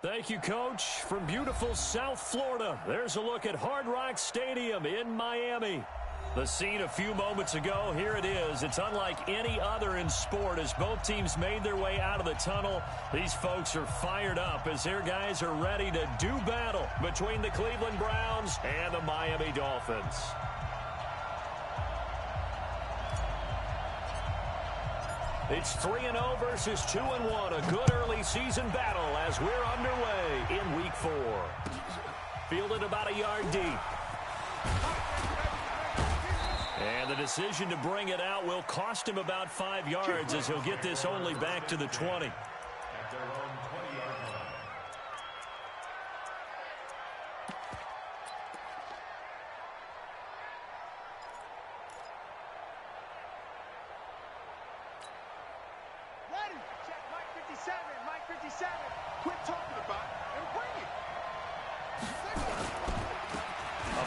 Thank you, Coach. From beautiful South Florida, there's a look at Hard Rock Stadium in Miami. The scene a few moments ago, here it is. It's unlike any other in sport as both teams made their way out of the tunnel. These folks are fired up as their guys are ready to do battle between the Cleveland Browns and the Miami Dolphins. It's 3-0 versus 2-1. A good early season battle as we're underway in Week 4. Fielded about a yard deep. And the decision to bring it out will cost him about 5 yards as he'll get this only back to the 20.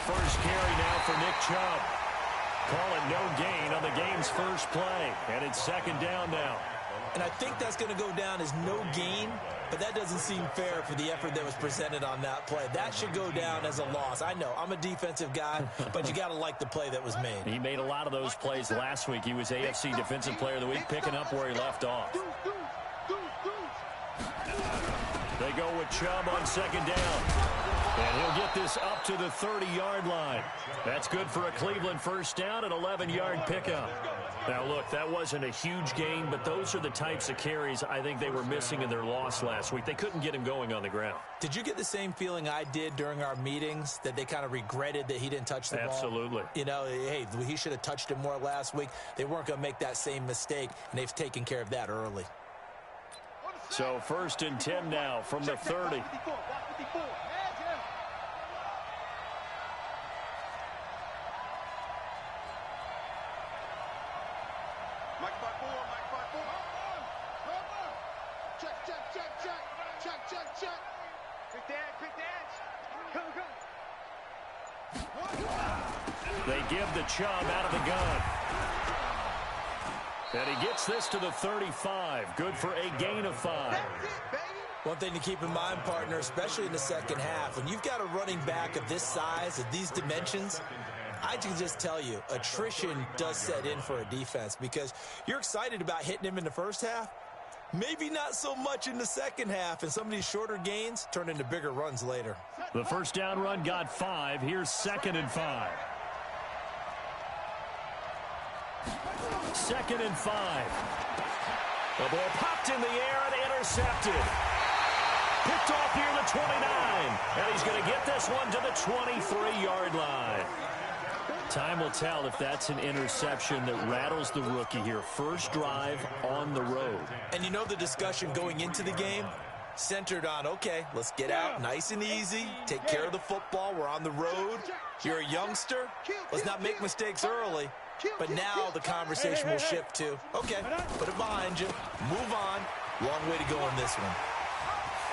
First carry now for Nick Chubb. Call it no gain on the game's first play. And it's second down now. And I think that's going to go down as no gain, but that doesn't seem fair for the effort that was presented on that play. That should go down as a loss. I know, I'm a defensive guy, but you got to like the play that was made. He made a lot of those plays last week. He was AFC Defensive Player of the Week, picking up where he left off. They go with Chubb on second down. And he'll get this up to the 30-yard line. That's good for a Cleveland first down, an 11-yard pickup. Now, look, that wasn't a huge gain, but those are the types of carries I think they were missing in their loss last week. They couldn't get him going on the ground. Did you get the same feeling I did during our meetings, that they kind of regretted that he didn't touch the ball? Absolutely. You know, hey, he should have touched him more last week. They weren't going to make that same mistake, and they've taken care of that early. So first and 10 now from the 30. They give the Chubb out of the gun. And he gets this to the 35. Good for a gain of 5. One thing to keep in mind, partner, especially in the second half, when you've got a running back of this size, of these dimensions, I can just tell you, attrition does set in for a defense because you're excited about hitting him in the first half. Maybe not so much in the second half, and some of these shorter gains turn into bigger runs later. The first down run got 5. Here's second and 5. Second and 5. The ball popped in the air and intercepted. Picked off near the 29. And he's going to get this one to the 23-yard line. Time will tell if that's an interception that rattles the rookie here. First drive on the road. And you know the discussion going into the game centered on, okay, let's get out nice and easy, take care of the football, we're on the road. You're a youngster, let's not make mistakes early. But now the conversation will shift to, okay, put it behind you, move on. Long way to go in this one.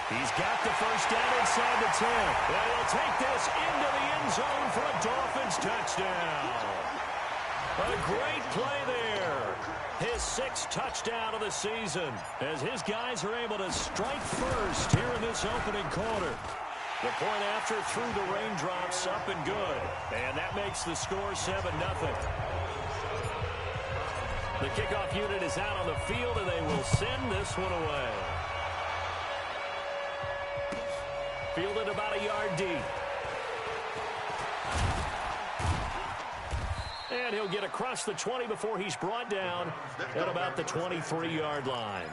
He's got the first down inside the 10. And he'll take this into the end zone for a Dolphins touchdown. A great play there. His 6th touchdown of the season as his guys are able to strike first here in this opening quarter. The point after through the raindrops, up and good. And that makes the score 7-0. The kickoff unit is out on the field, and they will send this one away. Fielded about a yard deep. And he'll get across the 20 before he's brought down at about the 23-yard line.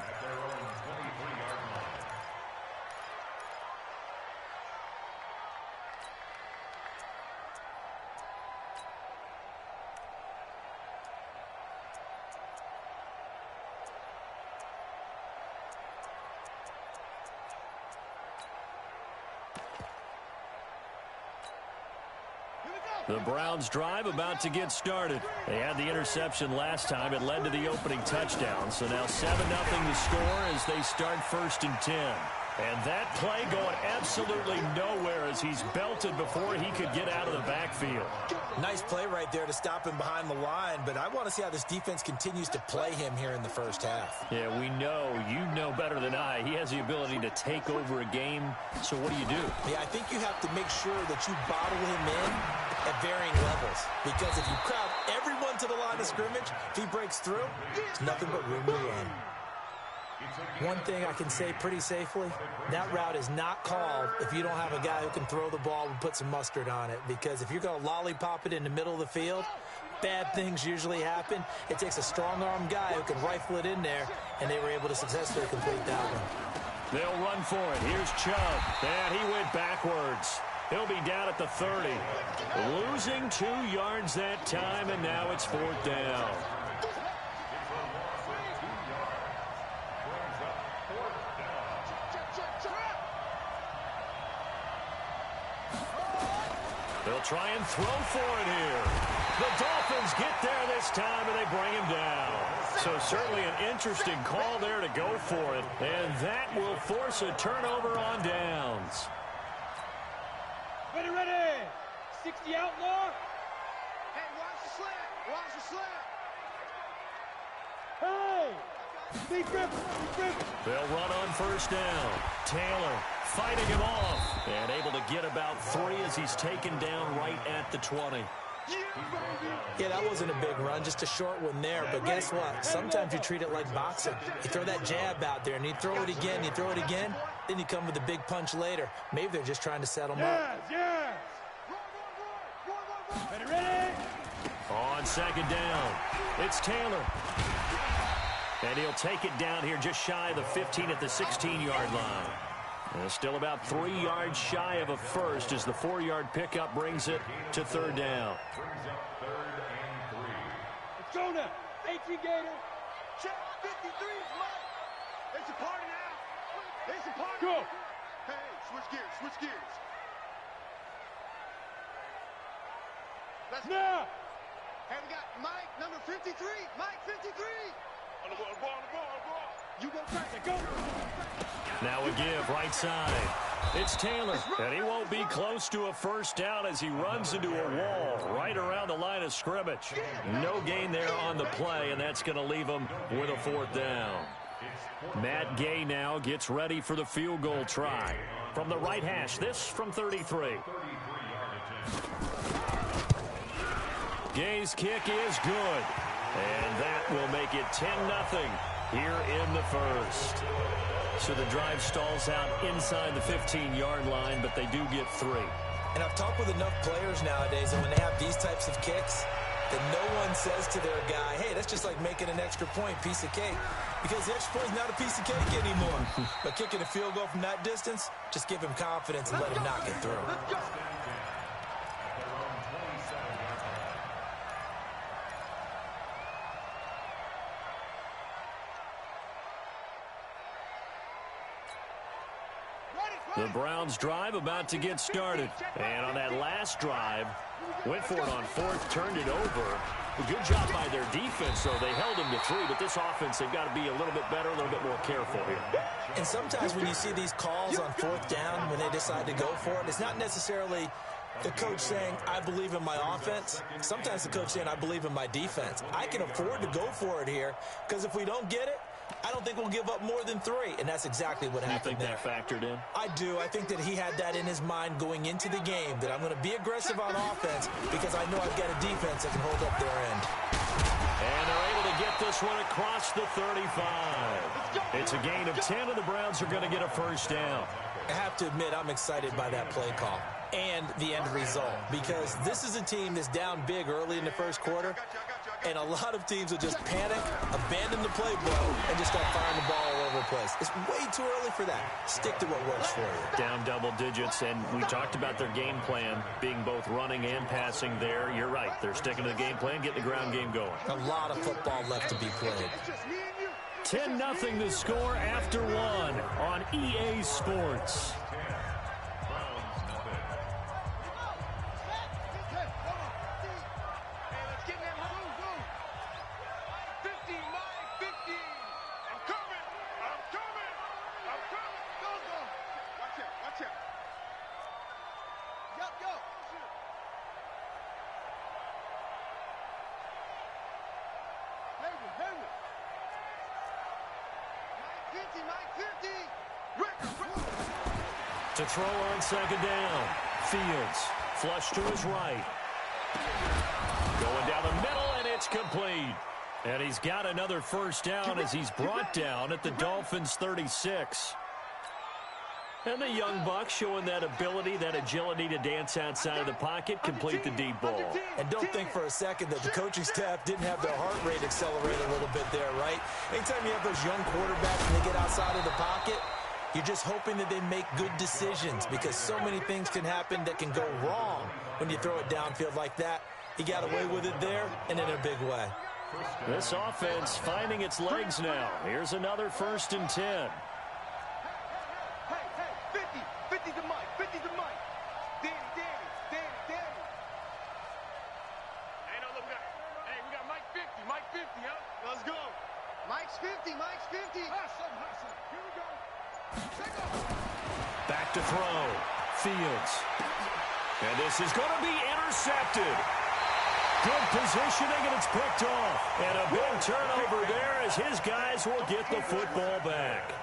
The Browns drive about to get started. They had the interception last time. It led to the opening touchdown. So now 7-0 the score as they start first and 10. And that play going absolutely nowhere as he's belted before he could get out of the backfield. Nice play right there to stop him behind the line, but I want to see how this defense continues to play him here in the first half. Yeah, we know. You know better than I. He has the ability to take over a game, so what do you do? Yeah, I think you have to make sure that you bottle him in at varying levels, because if you crowd everyone to the line of scrimmage, if he breaks through, it's nothing but room to run. One thing I can say pretty safely, that route is not called if you don't have a guy who can throw the ball and put some mustard on it. Because if you're going to lollipop it in the middle of the field, bad things usually happen. It takes a strong-arm guy who can rifle it in there, and they were able to successfully complete that one. They'll run for it. Here's Chubb. And he went backwards. He'll be down at the 30. Losing 2 yards that time, and now it's 4th down. They'll try and throw for it here. The Dolphins get there this time, and they bring him down. So certainly an interesting call there to go for it, and that will force a turnover on downs. Ready, ready. 60 outlaw. Hey, watch the slant. Watch the slant. Hey. Deep grip. Deep grip. They'll run on 1st down. Taylor fighting him off and able to get about 3 as he's taken down right at the 20. Yeah, that wasn't a big run, just a short one there. But guess what? Sometimes you treat it like boxing. You throw that jab out there, and you throw it again, you throw it again, then you come with a big punch later. Maybe they're just trying to settle him up. Yes. Ready, ready. On 2nd down, it's Taylor. And he'll take it down here just shy of the 15 at the 16-yard line. And still about 3 yards shy of a first as the 4-yard pickup brings it to 3rd down. Let's go now. 18 Gator. Check 53 is Mike. It's a party now. It's a party. Go. Hey, switch gears, switch gears. Let's now. Hey, we got Mike, number 53. Mike, 53. On the ball. You go crack it, go. Now a give, right side. It's Taylor, and he won't be close to a 1st down as he runs into a wall right around the line of scrimmage. No gain there on the play, and that's going to leave him with a 4th down. Matt Gay now gets ready for the field goal try. From the right hash, this from 33. Gay's kick is good, and that will make it 10-0 here in the first. So the drive stalls out inside the 15-yard line, but they do get 3. And I've talked with enough players nowadays, and when they have these types of kicks, that no one says to their guy, hey, that's just like making an extra point, piece of cake. Because the extra point is not a piece of cake anymore. But kicking a field goal from that distance, just give him confidence and let him knock it through. The Browns drive about to get started. And on that last drive, went for it on 4th, turned it over. A good job by their defense, though. They held them to 3, but this offense, they've got to be a little bit better, a little bit more careful here. And sometimes when you see these calls on 4th down, when they decide to go for it, it's not necessarily the coach saying, I believe in my offense. Sometimes the coach saying, I believe in my defense. I can afford to go for it here, because if we don't get it, I don't think we'll give up more than 3, and that's exactly what happened there. You think that factored in? I do. I think that he had that in his mind going into the game, that I'm going to be aggressive on offense because I know I've got a defense that can hold up their end. And they're able to get this one across the 35. It's a gain of 10, and the Browns are going to get a 1st down. I have to admit, I'm excited by that play call and the end result, because this is a team that's down big early in the 1st quarter, and a lot of teams will just panic, abandon the playbook, and just start firing the ball all over the place. It's way too early for that. Stick to what works for you. Down double digits, and we talked about their game plan being both running and passing there. You're right. They're sticking to the game plan, getting the ground game going. A lot of football left to be played. 10-0 the score after 1 on EA Sports. go. Hayward. Mike 50. To throw on second down. Fields, flush to his right. Going down the middle, and it's complete. And he's got another first down as he's brought down at the Dolphins' 36. And the young buck showing that ability, that agility to dance outside of the pocket, complete the deep ball. And don't think for a second that the coaching staff didn't have their heart rate accelerate a little bit there, right? Anytime you have those young quarterbacks and they get outside of the pocket, you're just hoping that they make good decisions because so many things can happen that can go wrong when you throw it downfield like that. He got away with it there and in a big way. This offense finding its legs now. Here's another 1st and 10. Hey, 50 to Mike. Danny. Hey, no, look, we got Mike 50, huh? Let's go. Mike's 50. Hustle. Here we go. Take off. Back to throw. Fields. And this is going to be intercepted. Good positioning, and it's picked off. And a big turnover there as his guys will get the football back.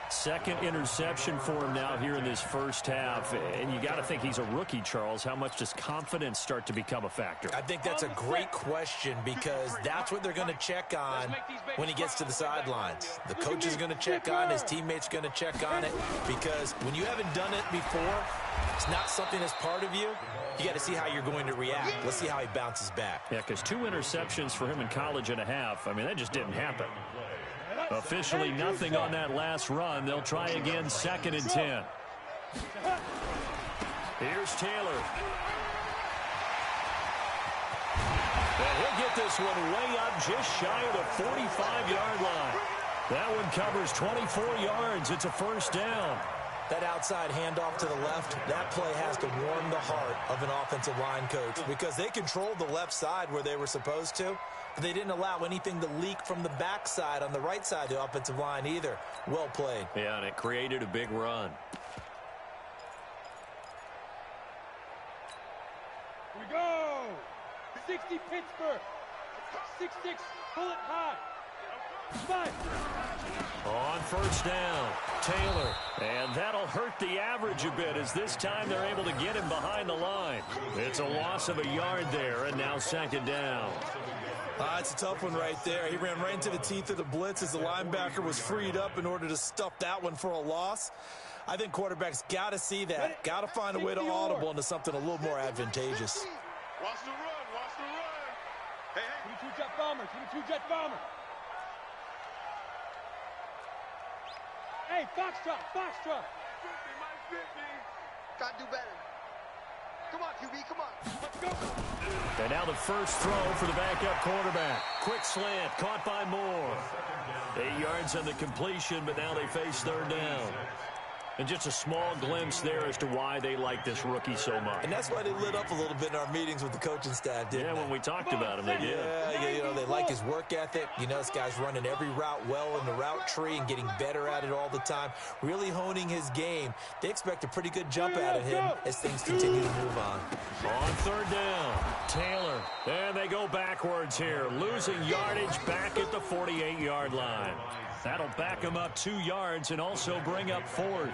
Second interception for him now here in this first half. And you got to think he's a rookie, Charles. How much does confidence start to become a factor? I think that's a great question because that's what they're going to check on when he gets to the sidelines. The coach is going to check on, his teammates going to check on it because when you haven't done it before, it's not something that's part of you. You got to see how you're going to react. Let's see how he bounces back. Yeah, because 2 interceptions for him in college and a half. I mean, that just didn't happen. Officially nothing on that last run. They'll try again 2nd and 10. Here's Taylor. And he'll get this one way up just shy of the 45-yard line. That one covers 24 yards. It's a first down. That outside handoff to the left, that play has to warm the heart of an offensive line coach because they controlled the left side where they were supposed to, but they didn't allow anything to leak from the backside on the right side of the offensive line either. Well played. Yeah, and it created a big run. Here we go. 60 Pittsburgh. 6-6, pull it high. 5. On first down, Taylor. And that'll hurt the average a bit as this time they're able to get him behind the line. It's a loss of a yard there, and now 2nd down. It's a tough one right there. He ran right into the teeth of the blitz as the linebacker was freed up in order to stuff that one for a loss. I think quarterbacks got to see that. Got to find a way to audible into something a little more advantageous. Watch the run. Hey. 22 jet bomber. Hey, Foxtrot. 50, Mike 50. Gotta do better. Come on, QB, come on. Let's go. And now the first throw for the backup quarterback. Quick slant, caught by Moore. 8 yards on the completion, but now they face 3rd down. And just a small glimpse there as to why they like this rookie so much. And that's why they lit up a little bit in our meetings with the coaching staff, didn't they? Yeah, when we talked about him, they did. Yeah, you know, they like his work ethic. You know, this guy's running every route well in the route tree and getting better at it all the time, really honing his game. They expect a pretty good jump out of him as things continue to move on. On 3rd down, Taylor. And they go backwards here, losing yardage back at the 48-yard line. That'll back him up 2 yards and also bring up 4th.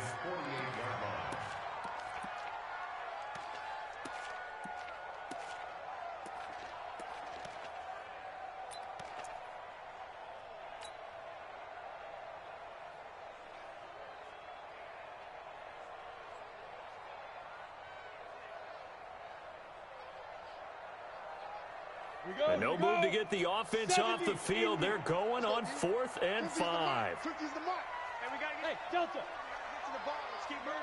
And no move to get the offense off the field. They're going on 4th and 5. Hey, Delta. Get to the ball. Let's keep moving.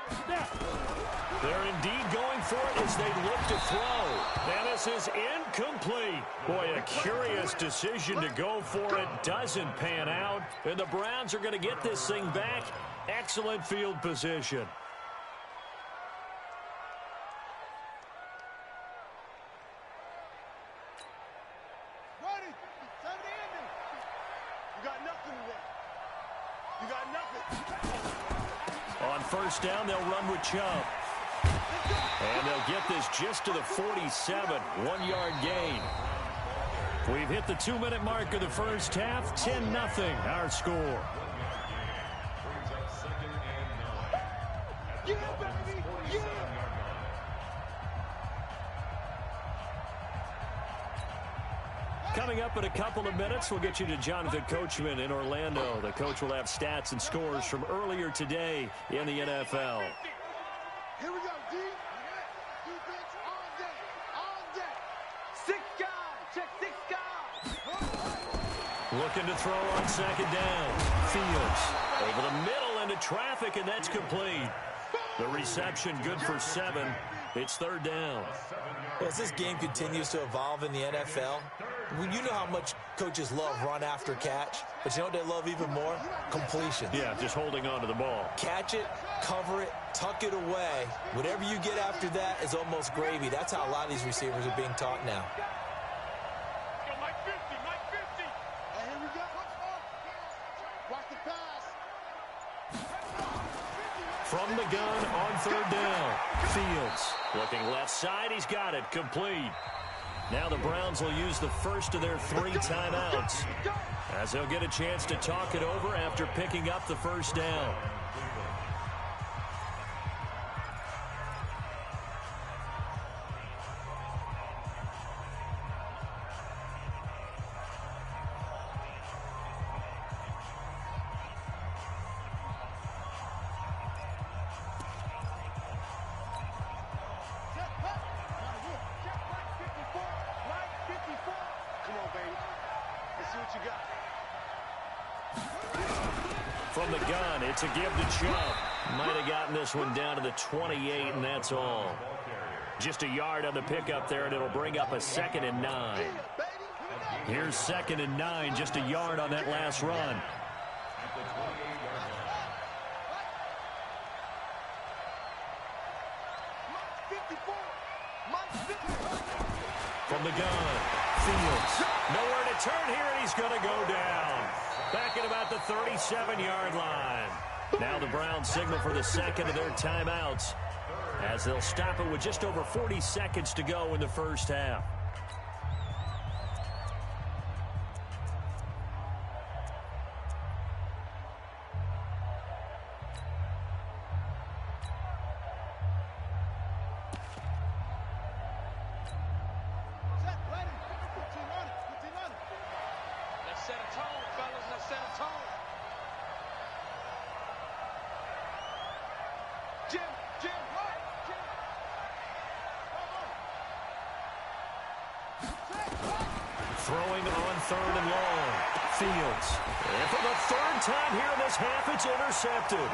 They're indeed going for it as they look to throw. And this is incomplete. Boy, a curious decision to go for it. Doesn't pan out. And the Browns are going to get this thing back. Excellent field position. On first down, they'll run with Chubb. And they'll get this just to the 47, 1-yard gain. We've hit the 2-minute mark of the first half, 10-0 our score. Yeah, baby! Yeah! Coming up in a couple of minutes, we'll get you to Jonathan Coachman in Orlando. The coach will have stats and scores from earlier today in the NFL. Here we go, D. Defense on deck. On deck. 6 guys. Check 6 guys. Looking to throw on second down. Fields over the middle into traffic, and that's complete. The reception good for 7. It's third down. Well, as this game continues to evolve in the NFL, you know how much coaches love run after catch, but you know what they love even more? Completion. Yeah, just holding on to the ball. Catch it, cover it, tuck it away. Whatever you get after that is almost gravy. That's how a lot of these receivers are being taught now. Yo, Mike 50, Mike 50. And here we go. Watch the pass. From the gun on third down. Fields looking left side. He's got it. Complete. Now the Browns will use the first of their 3 timeouts as they'll get a chance to talk it over after picking up the first down. From the gun, it's a give to Chubb. Might have gotten this one down to the 28, and that's all. Just a yard on the pickup there, and it'll bring up a 2nd and 9. Here's 2nd and 9, just a yard on that last run. From the gun, Fields. Nowhere to turn here, and he's going to go down. Back at about the 37-yard line. Now the Browns signal for the second of their timeouts as they'll stop it with just over 40 seconds to go in the first half. Throwing on third and long. Fields. And for the 3rd time here in this half, it's intercepted.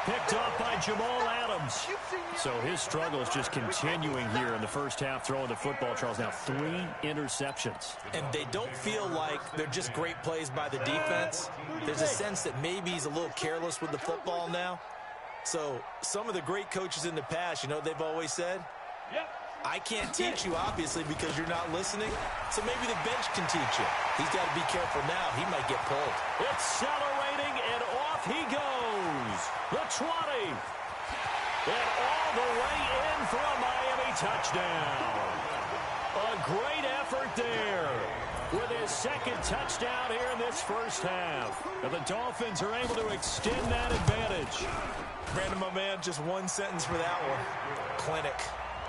Picked off by Jamal Adams. So his struggle is just continuing here in the first half, throwing the football. Charles, now 3 interceptions. And they don't feel like they're just great plays by the defense. There's a sense that maybe he's a little careless with the football now. So some of the great coaches in the past, you know what they've always said? Yep. I can't teach you, obviously, because you're not listening. So maybe the bench can teach you. He's got to be careful now. He might get pulled. Accelerating, and off he goes. The 20. And all the way in for a Miami touchdown. A great effort there with his 2nd touchdown here in this first half. And the Dolphins are able to extend that advantage. Brandon, my man, just one sentence for that one. Clinic.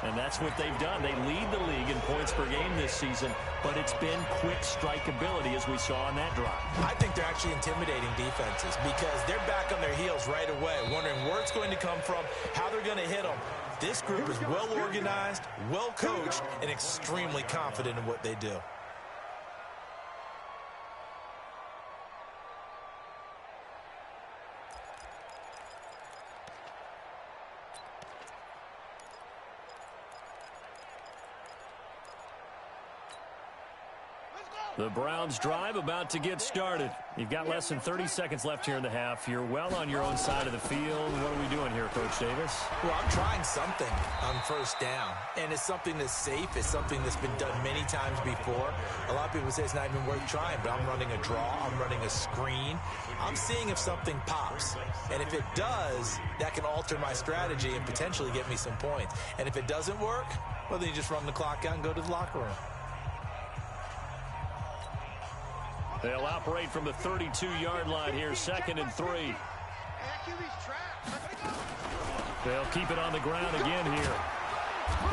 And that's what they've done. They lead the league in points per game this season, but it's been quick strikeability as we saw on that drive. I think they're actually intimidating defenses because they're back on their heels right away, wondering where it's going to come from, how they're going to hit them. This group is well organized, well coached, and extremely confident in what they do. Let's go. The Browns drive about to get started. You've got less than 30 seconds left here in the half. You're well on your own side of the field. What are we doing here, Coach Davis? Well, I'm trying something on first down, and it's something that's safe. It's something that's been done many times before. A lot of people say it's not even worth trying, but I'm running a draw. I'm running a screen. I'm seeing if something pops, and if it does, that can alter my strategy and potentially get me some points. And if it doesn't work, well, then you just run the clock out and go to the locker room. They'll operate from the 32-yard line here, 2nd and 3. They'll keep it on the ground again here.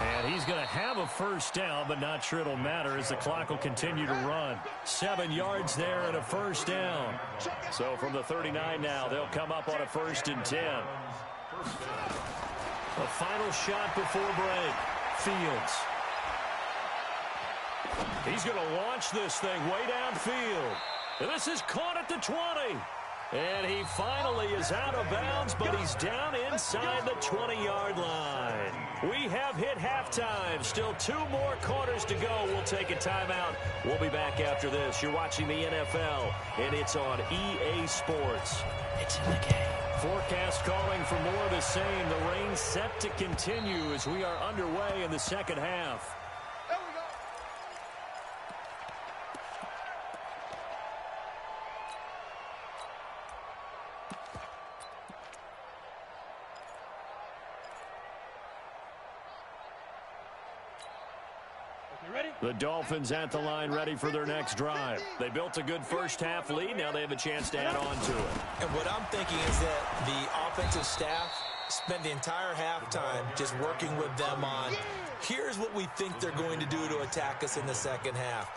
And he's going to have a first down, but not sure it'll matter as the clock will continue to run. 7 yards there and a first down. So from the 39 now, they'll come up on a 1st and 10. A final shot before break. Fields. He's going to launch this thing way downfield. And this is caught at the 20. And he finally is out of bounds, but he's down inside the 20-yard line. We have hit halftime. Still 2 more quarters to go. We'll take a timeout. We'll be back after this. You're watching the NFL, and it's on EA Sports. It's in the game. Forecast calling for more of the same. The rain set to continue as we are underway in the second half. The Dolphins at the line ready for their next drive. They built a good first half lead. Now they have a chance to add on to it. And what I'm thinking is that the offensive staff spent the entire halftime just working with them on, here's what we think they're going to do to attack us in the second half.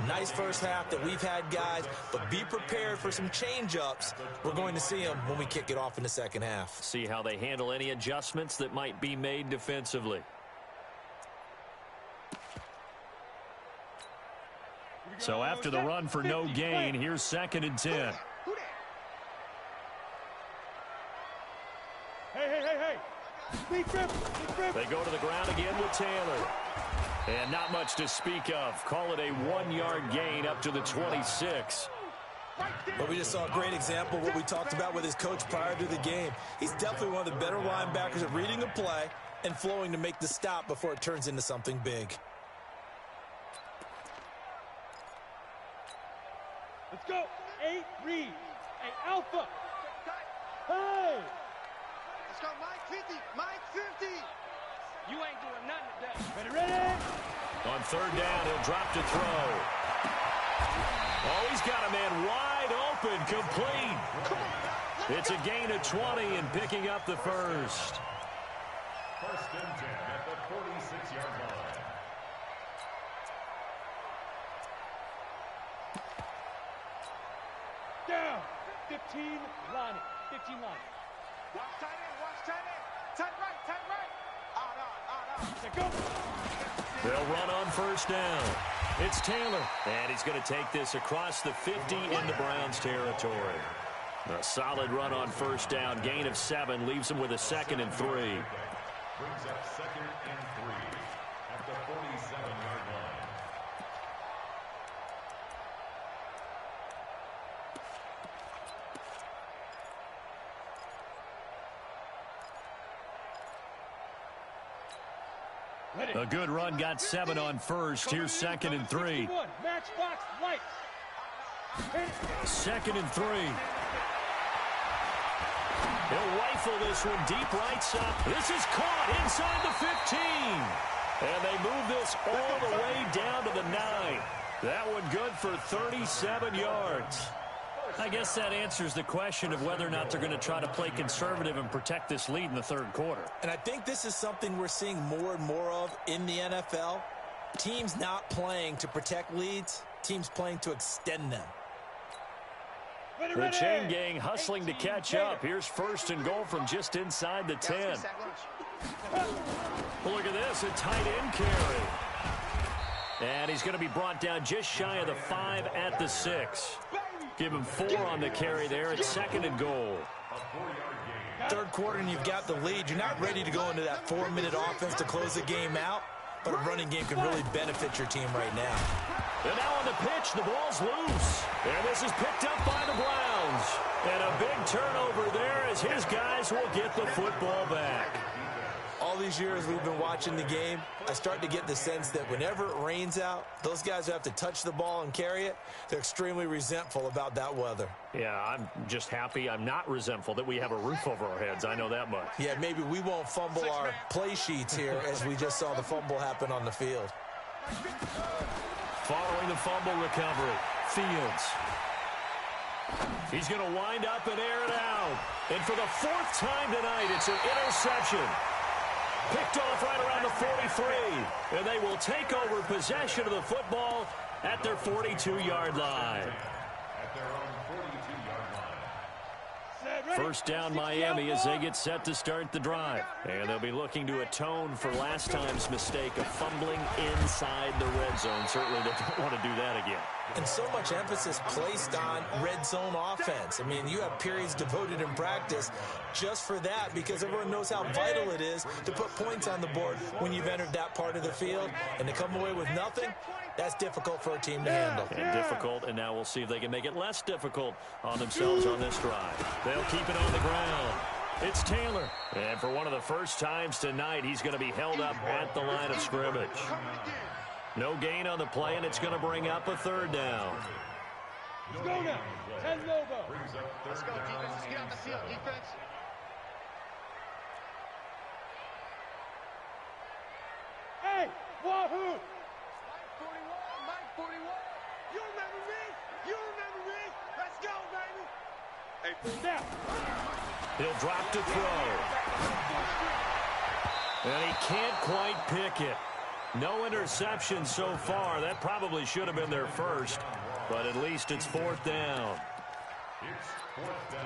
Nice first half that we've had, guys, but be prepared for some change-ups. We're going to see them when we kick it off in the second half. See how they handle any adjustments that might be made defensively. So after the run for no gain, here's 2nd and 10. Hey. They go to the ground again with Taylor. And not much to speak of. Call it a 1-yard gain up to the 26. But we just saw a great example of what we talked about with his coach prior to the game. He's definitely one of the better linebackers at reading a play and flowing to make the stop before it turns into something big. Let's go. 8 read. Hey, Alpha. Hey. Let's go, Mike 50. Mike 50. You ain't doing nothing today. Ready? On 3rd down, he'll drop to throw. Oh, he's got a man wide open, complete. It's a gain of 20 and picking up the first. 1st and 10 at the 46-yard line. Down. 15 line. 15 line. Watch tight end. Watch tight end. Tight right. Out. Let's go. They'll run on 1st down. It's Taylor, and he's going to take this across the 50 into Browns territory. A solid run on 1st down. Gain of 7 leaves him with a 2nd and 3. Brings up 2nd and 3 at the 47-yard line. A good run got 7 on 1st. Here's 2nd and 3. Matchbox light. 2nd and 3. He'll rifle this one deep right side. This is caught inside the 15. And they move this all the way down to the 9. That one good for 37 yards. I guess that answers the question of whether or not they're going to try to play conservative and protect this lead in the 3rd quarter. And I think this is something we're seeing more and more of in the NFL. Teams not playing to protect leads, teams playing to extend them. The chain gang hustling to catch up. Here's 1st and goal from just inside the 10. Look at this, a tight end carry. And he's going to be brought down just shy of the 5 at the 6. Give him 4 on the carry there. It's 2nd and goal. 3rd quarter and you've got the lead. You're not ready to go into that 4-minute offense to close the game out, but a running game can really benefit your team right now. And now on the pitch, the ball's loose. And this is picked up by the Browns. And a big turnover there as his guys will get the football back. All these years we've been watching the game, I start to get the sense that whenever it rains out, those guys who have to touch the ball and carry it, they're extremely resentful about that weather. Yeah, I'm just happy I'm not resentful that we have a roof over our heads. I know that much. Yeah, maybe we won't fumble our play sheets here as we just saw the fumble happen on the field. Following the fumble recovery, Fields. He's going to wind up and air it out. And for the fourth time tonight, it's an interception. Picked off right around the 43. And they will take over possession of the football at their 42-yard line. First down Miami as they get set to start the drive. And they'll be looking to atone for last time's mistake of fumbling inside the red zone. Certainly they don't want to do that again. And so much emphasis placed on red zone offense. I mean, you have periods devoted in practice just for that because everyone knows how vital it is to put points on the board when you've entered that part of the field. And to come away with nothing, that's difficult for a team to handle. And difficult, and now we'll see if they can make it less difficult on themselves on this drive. They'll keep it on the ground. It's Taylor. And for one of the first times tonight, he's going to be held up at the line of scrimmage. No gain on the play, and it's going to bring up a third down. Let's go now. 10 logo. Let's go, defense. Let's get out the field, defense. Hey, Wahoo! Mike 41, Mike 41. You remember me? You remember me? Let's go, baby. Hey, Snap. He'll drop to throw. And he can't quite pick it. No interception so far. That probably should have been their first, but at least it's fourth down. It's fourth down.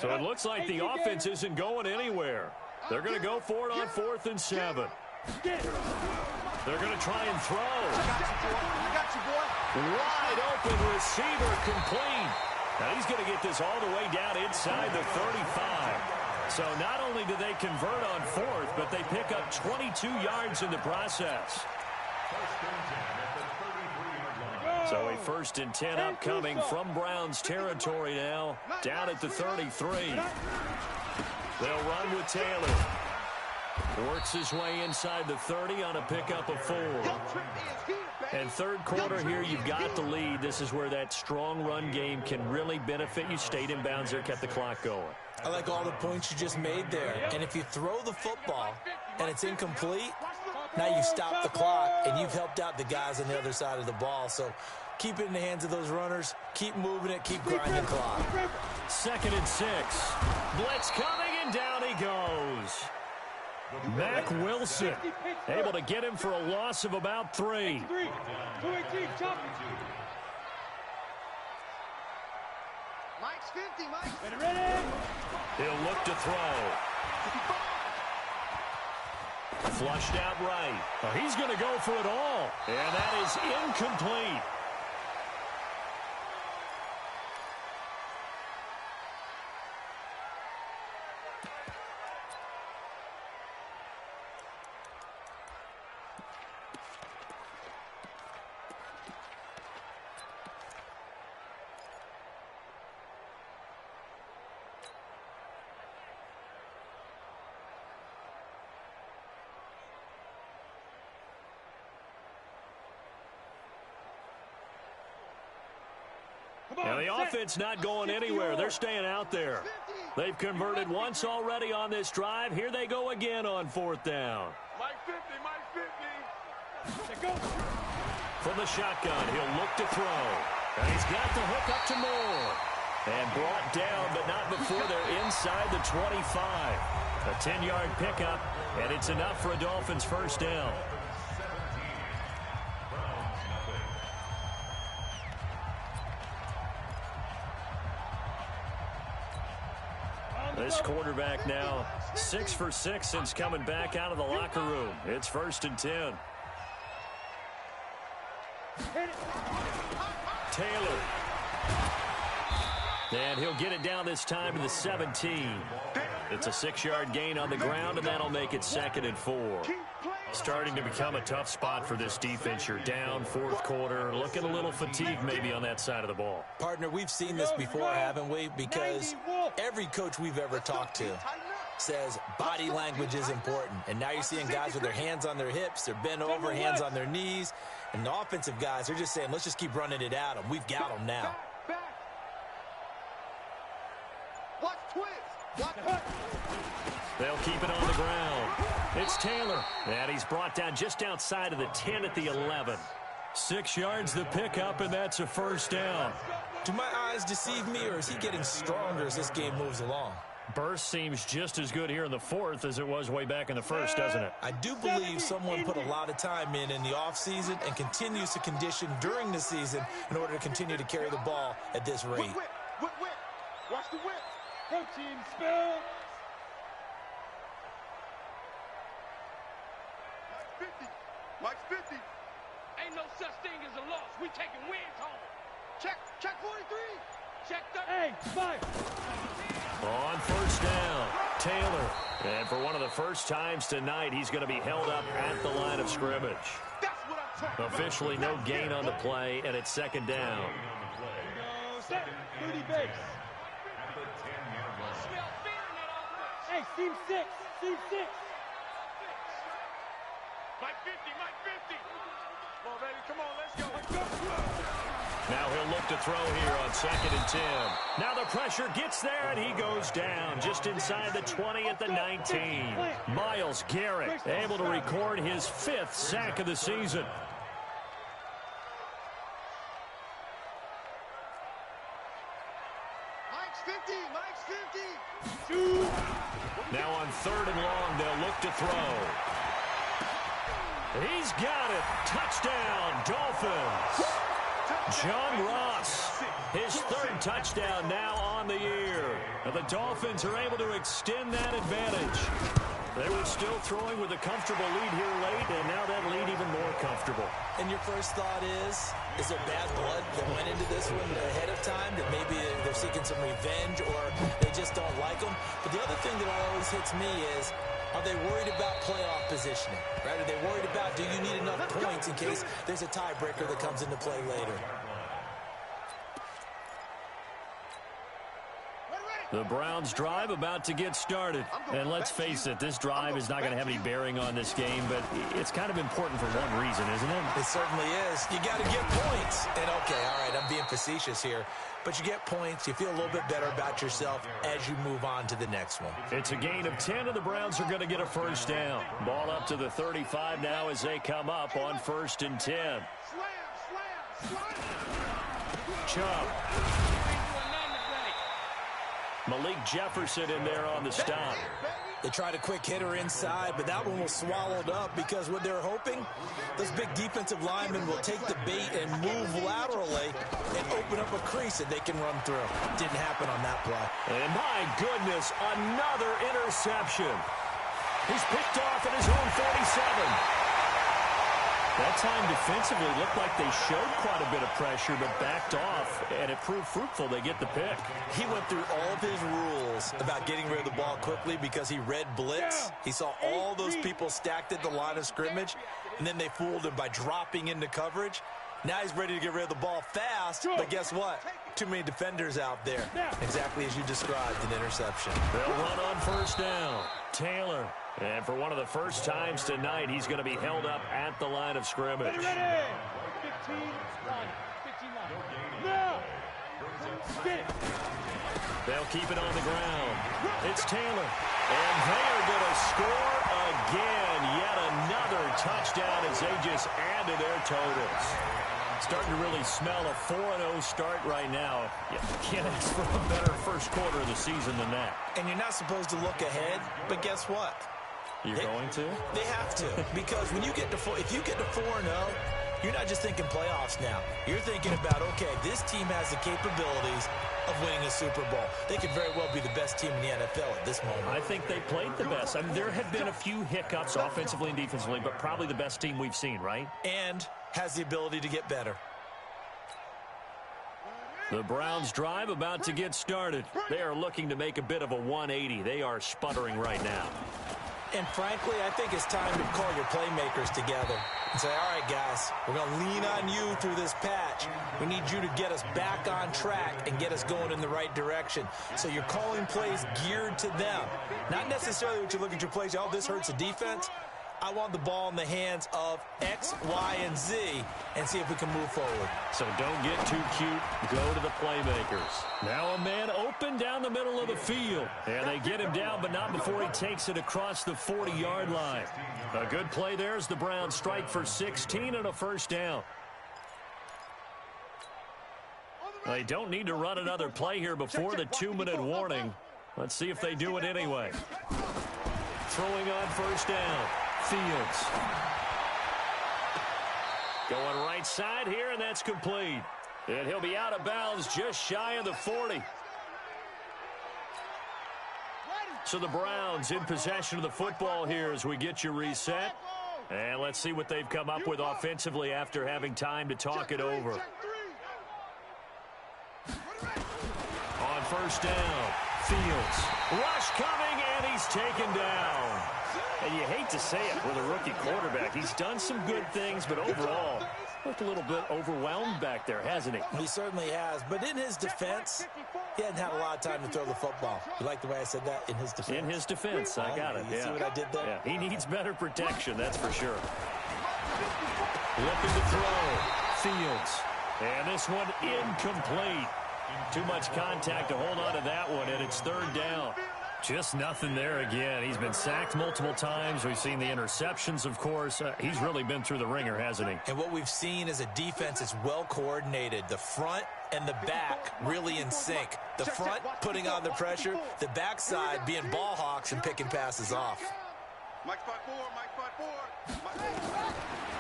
So it looks like the offense isn't going anywhere. They're going to go for it on 4th and 7. They're going to try and throw. I got you, boy. Wide open receiver complete. Now he's going to get this all the way down inside the 35. So not only do they convert on 4th, but they pick up 22 yards in the process. So a 1st and 10 upcoming from Browns territory now, down at the 33. They'll run with Taylor. Works his way inside the 30 on a pickup of 4. And third quarter here, you've got the lead. This is where that strong run game can really benefit you. Stayed in bounds there, kept the clock going. I like all the points you just made there. And if you throw the football and it's incomplete, now you stop the clock and you've helped out the guys on the other side of the ball. So keep it in the hands of those runners. Keep moving it. Keep grinding the clock. 2nd and 6. Blitz coming, and down he goes. Mack Wilson able to get him for a loss of about 3. 218, chop. Mike's 50, Mike's Ready? He'll look to throw. Flushed out right. Oh, he's going to go for it all. And that is incomplete. Now the offense not going anywhere. They're staying out there. They've converted once already on this drive. Here they go again on 4th down. Mike 50, Mike 50. From the shotgun, he'll look to throw. And he's got the hook up to Moore. And brought down, but not before they're inside the 25. A 10-yard pickup, and it's enough for a Dolphins first down. This This quarterback now 6 for 6 since coming back out of the locker room. It's 1st and 10. Taylor. And he'll get it down this time to the 17. It's a 6-yard gain on the ground, and that'll make it 2nd and 4. Starting to become a tough spot for this defense. You're down 4th quarter, looking a little fatigued maybe on that side of the ball. Partner, we've seen this before, haven't we? Because every coach we've ever talked to says body language is important. And now you're seeing guys with their hands on their hips, they're bent over, hands on their knees. And the offensive guys, they're just saying, let's just keep running it at them. We've got them now. Watch twist. They'll keep it on the ground. It's Taylor, and he's brought down just outside of the 10 at the 11. 6 yards the pickup, and that's a 1st down. Do my eyes deceive me, or is he getting stronger as this game moves along? Burst seems just as good here in the 4th as it was way back in the 1st, doesn't it? I do believe someone put a lot of time in the offseason and continues to condition during the season in order to continue to carry the ball at this rate. Whip. Watch the whip. Go team, spill. 50. Mike's 50. Ain't no such thing as a loss. We taking wins home. Check 43. Check 30. Hey, 5. On 1st down, Taylor. And for one of the first times tonight, he's going to be held up at the line of scrimmage. That's what I'm talking about. Officially no gain on the play, and it's 2nd down. Set. 30 base. Hey, team 6. Team 6. Mike 50. Come on, baby. Come on, let's go. Now he'll look to throw here on 2nd and 10. Now the pressure gets there, and he goes down just inside the 20 at the 19. Myles Garrett able to record his 5th sack of the season. Mike's 50. Now on 3rd and long, they'll look to throw. He's got it. Touchdown, Dolphins. John Ross, his 3rd touchdown now on the year. And the Dolphins are able to extend that advantage. They were still throwing with a comfortable lead here late, and now that lead even more comfortable. And your first thought is there bad blood that went into this one ahead of time, that maybe they're seeking some revenge or they just don't like them? But the other thing that always hits me is, are they worried about playoff positioning? Right? Are they worried about, do you need enough points in case there's a tiebreaker that comes into play later? The Browns drive about to get started. And let's face it, this drive is not going to have any bearing on this game, but it's kind of important for one reason, isn't it? It certainly is. You got to get points. And okay, all right, I'm being facetious here, but you get points, you feel a little bit better about yourself as you move on to the next one. It's a gain of 10, and the Browns are going to get a 1st down. Ball up to the 35 now as they come up on 1st and 10. Chubb. Malik Jefferson in there on the stop. They tried a quick hitter inside, but that one was swallowed up because what they're hoping, those big defensive linemen will take the bait and move laterally and open up a crease that they can run through. Didn't happen on that play. And my goodness, another interception. He's picked off at his own 47. That time defensively looked like they showed quite a bit of pressure but backed off, and it proved fruitful. They get the pick. He went through all of his rules about getting rid of the ball quickly because he read blitz. He saw all those people stacked at the line of scrimmage, and then they fooled him by dropping into coverage. Now he's ready to get rid of the ball fast, but guess what? Too many defenders out there. Exactly as you described, an interception. They'll run on 1st down. Taylor. And for one of the first times tonight, he's going to be held up at the line of scrimmage. Ready? 15 line. 15 line. Now. Get it. They'll keep it on the ground. It's Taylor. And they are going to score again. Yet another touchdown as they just add to their totals. Starting to really smell a 4-0 start right now. You can't ask for a better first quarter of the season than that. And you're not supposed to look ahead, but guess what? You're going to? They have to, because when you get to if you get to 4-0, you're not just thinking playoffs now. You're thinking about, okay, this team has the capabilities of winning a Super Bowl. They could very well be the best team in the NFL at this moment. I think they played the best. I mean, there have been a few hiccups offensively and defensively, but probably the best team we've seen, right? And has the ability to get better. The Browns drive about to get started. They are looking to make a bit of a 180. They are sputtering right now. And frankly, I think it's time to call your playmakers together and say, all right, guys, we're going to lean on you through this patch. We need you to get us back on track and get us going in the right direction. So you're calling plays geared to them. Not necessarily what you look at your plays, oh, this hurts the defense. I want the ball in the hands of X, Y, and Z and see if we can move forward. So don't get too cute. Go to the playmakers. Now a man open down the middle of the field. And they get him down, but not before he takes it across the 40-yard line. A good play there as the Browns strike for 16 and a first down. They don't need to run another play here before the 2-minute warning. Let's see if they do it anyway. Throwing on first down. Fields. Going right side here, and that's complete. And he'll be out of bounds just shy of the 40. So the Browns in possession of the football here as we get you reset. And let's see what they've come up with offensively after having time to talk it over. On first down, Fields. Rush coming, and he's taken down. And you hate to say it with a rookie quarterback. He's done some good things, but overall, looked a little bit overwhelmed back there, hasn't he? He certainly has. But in his defense, he hasn't had a lot of time to throw the football. You like the way I said that? In his defense. In his defense, I got it. You see what I did there? Yeah, he needs better protection, that's for sure. Looking to throw. Fields. And this one incomplete. Too much contact to hold on to that one, and it's third down. Just nothing there again. He's been sacked multiple times. We've seen the interceptions, of course. He's really been through the ringer, hasn't he? And what we've seen is a defense that's well coordinated. The front and the back really in sync. The front putting on the pressure. The backside being ball hawks and picking passes off. Mike spot four.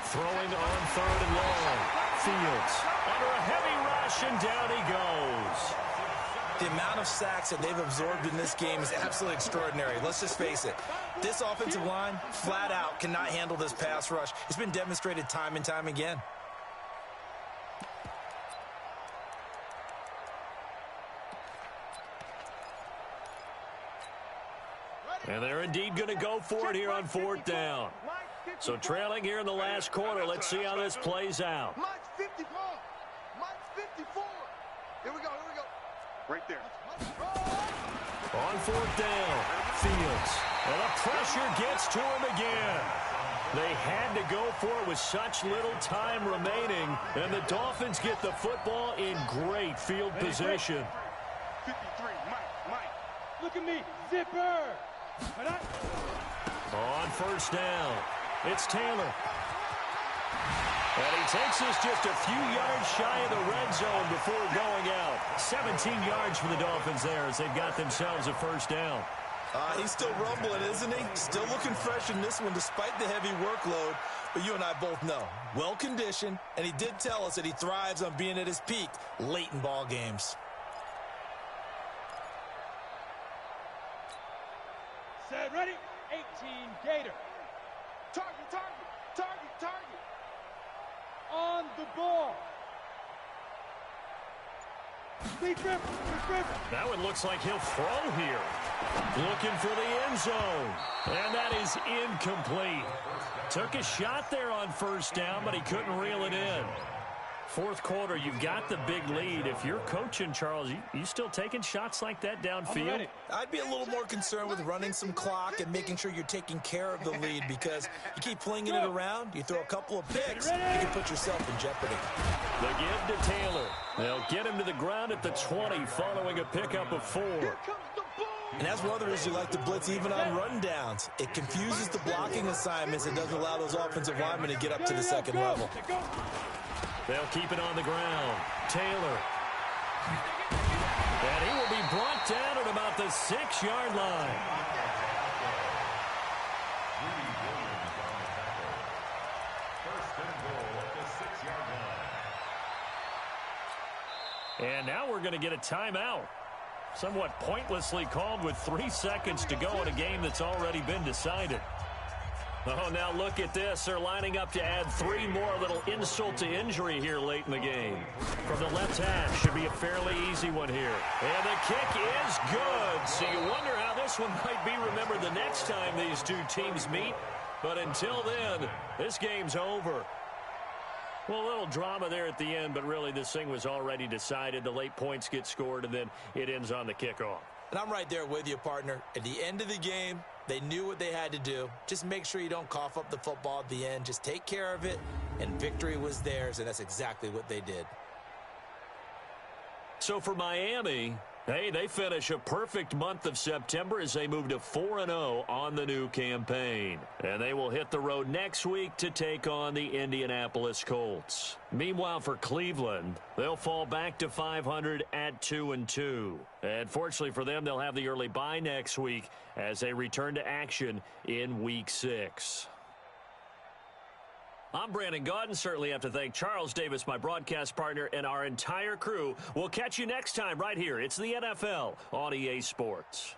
Throwing on third and long. Fields under a heavy rush, and down he goes. The amount of sacks that they've absorbed in this game is absolutely extraordinary. Let's just face it. This offensive line, flat out, cannot handle this pass rush. It's been demonstrated time and time again. And they're indeed going to go for it here on fourth down. So trailing here in the last quarter. Let's see how this plays out. Mike's 54. Mike's 54. Here we go. Right there. On fourth down, Fields. And the pressure gets to him again. They had to go for it with such little time remaining. And the Dolphins get the football in great field position. 53. Mike. Look at me. Zipper. On first down, it's Taylor. And he takes us just a few yards shy of the red zone before going out. 17 yards for the Dolphins there as they've got themselves a first down. He's still rumbling, isn't he? Still looking fresh in this one despite the heavy workload. But you and I both know, well-conditioned, and he did tell us that he thrives on being at his peak late in ball games. Set, ready? 18, Gator. Target. On the ball. That one looks like he'll throw here. Looking for the end zone. And that is incomplete. Took a shot there on first down, but he couldn't reel it in. Fourth quarter, you've got the big lead. If you're coaching, Charles, you still taking shots like that downfield? I'd be a little more concerned with running some clock and making sure you're taking care of the lead, because you keep flinging it around, you throw a couple of picks, you can put yourself in jeopardy. The give to Taylor. They'll get him to the ground at the 20 following a pickup of 4. And that's one of the reasons you like to blitz even on run downs. It confuses the blocking assignments and doesn't allow those offensive linemen to get up to the second level. They'll keep it on the ground. Taylor. And he will be brought down at about the 6-yard line. First and goal at the 6. And now we're going to get a timeout. Somewhat pointlessly called with 3 seconds to go in a game that's already been decided. Oh, now look at this. They're lining up to add 3 more, little insult to injury here late in the game. From the left half, should be a fairly easy one here. And the kick is good. So you wonder how this one might be remembered the next time these two teams meet. But until then, this game's over. Well, a little drama there at the end, but really this thing was already decided. The late points get scored, and then it ends on the kickoff. And I'm right there with you, partner. At the end of the game, they knew what they had to do. Just make sure you don't cough up the football at the end. Just take care of it, and victory was theirs, and that's exactly what they did. So for Miami, hey, they finish a perfect month of September as they move to 4-0 on the new campaign. And they will hit the road next week to take on the Indianapolis Colts. Meanwhile, for Cleveland, they'll fall back to 500 at 2-2. And fortunately for them, they'll have the early bye next week as they return to action in Week 6. I'm Brandon Gaudin. Certainly have to thank Charles Davis, my broadcast partner, and our entire crew. We'll catch you next time right here. It's the NFL on EA Sports.